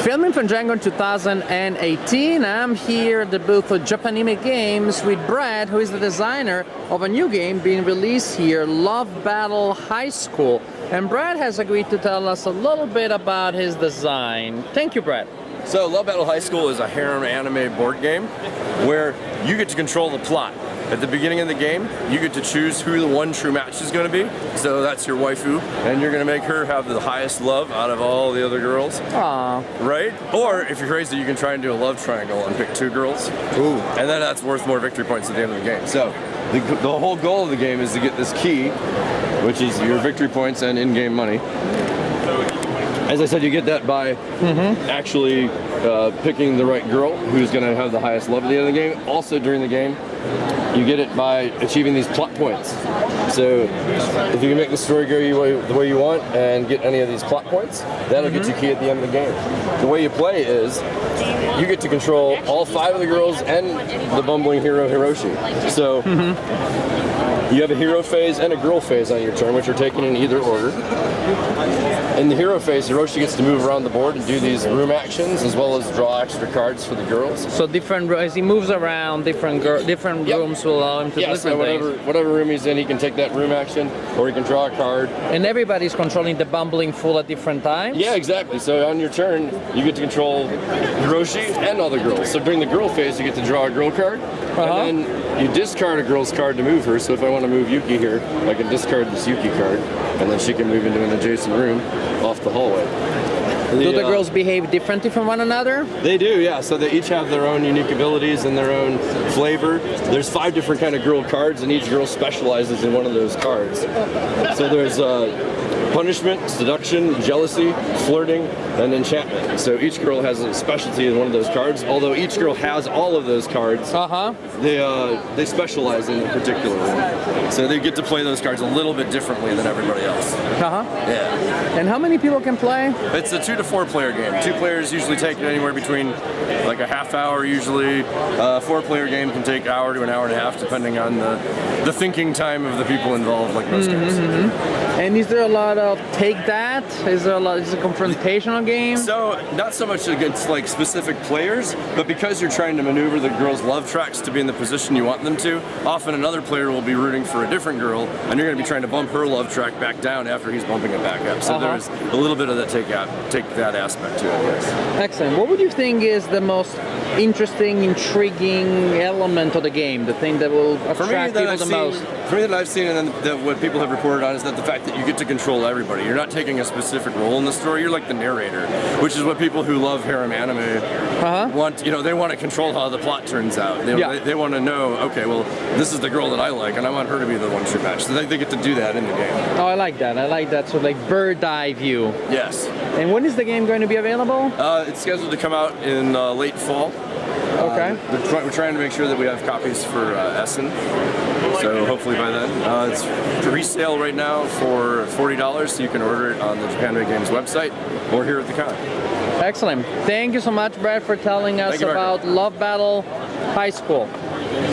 Filming from GenCon 2018, I'm here at the booth of Japanime Games with Brad, who is the designer of a new game being released here, Love Battle High School. And Brad has agreed to tell us a little bit about his design. Thank you, Brad. So Love Battle High School is a harem anime board game where you get to control the plot. At the beginning of the game, you get to choose who the one true match is going to be. So that's your waifu, and you're going to make her have the highest love out of all the other girls. Aww. Right? Or if you're crazy, you can try and do a love triangle and pick two girls. Ooh. And then that's worth more victory points at the end of the game. So the whole goal of the game is to get this key, which is your victory points and in-game money. As I said, you get that by actually picking the right girl who's going to have the highest love at the end of the game. Also during the game, you get it by achieving these plot points. So if you can make the story go the way you want and get any of these plot points, that'll get you key at the end of the game. The way you play is you get to control all 5 of the girls and the bumbling hero Hiroshi. So you have a hero phase and a girl phase on your turn, which are taken in either order. In the hero phase, Hiroshi gets to move around the board and do these room actions, as well as draw extra cards for the girls. So as he moves around, different rooms will allow him to do different things. Whatever room he's in, he can take that room action, or he can draw a card. And everybody's controlling the bumbling fool at different times? Yeah, exactly. So on your turn, you get to control Hiroshi and all the girls. So during the girl phase, you get to draw a girl card, and then you discard a girl's card to move her. So if I want to move Yuki here, I can discard this Yuki card, and then she can move into an adjacent room off the hallway. Do the girls behave differently from one another? They do, yeah. So they each have their own unique abilities and their own flavor. There's 5 different kind of girl cards, and each girl specializes in one of those cards. So there's punishment, seduction, jealousy, flirting, and enchantment. So each girl has a specialty in one of those cards. Although each girl has all of those cards, they specialize in a particular one. So they get to play those cards a little bit differently than everybody else. Yeah. And how many people can play? It's a 2 to 4 player game. 2 players usually take it anywhere between like a half hour usually. A 4 player game can take an hour to an hour and a half, depending on the thinking time of the people involved, like most games. And is there a lot of take that? Is it a confrontational game? So not so much against like specific players, but because you're trying to maneuver the girls' love tracks to be in the position you want them to, often another player will be rooting for a different girl, and you're going to be trying to bump her love track back down after he's bumping it back up. So there's a little bit of that take that aspect to it, yes. Excellent. What would you think is the most interesting, intriguing element of the game? The thing that will attract people the most? For me that I've seen, and then what people have reported on, is that the fact that you get to control everybody. You're not taking a specific role in the story. You're like the narrator, which is what people who love harem anime want. You know, they want to control how the plot turns out. They want to know, okay, well, this is the girl that I like, and I want her to be the one true match. So they get to do that in the game. Oh, I like that. I like that sort of like bird's eye view. Yes. And when is the game going to be available? It's scheduled to come out in late fall. Okay. We're trying to make sure that we have copies for Essen, so hopefully by then. It's resale right now for $40, so you can order it on the Japanime Games website or here at the con. Excellent. Thank you so much, Brad, for telling us about Love Battle High School.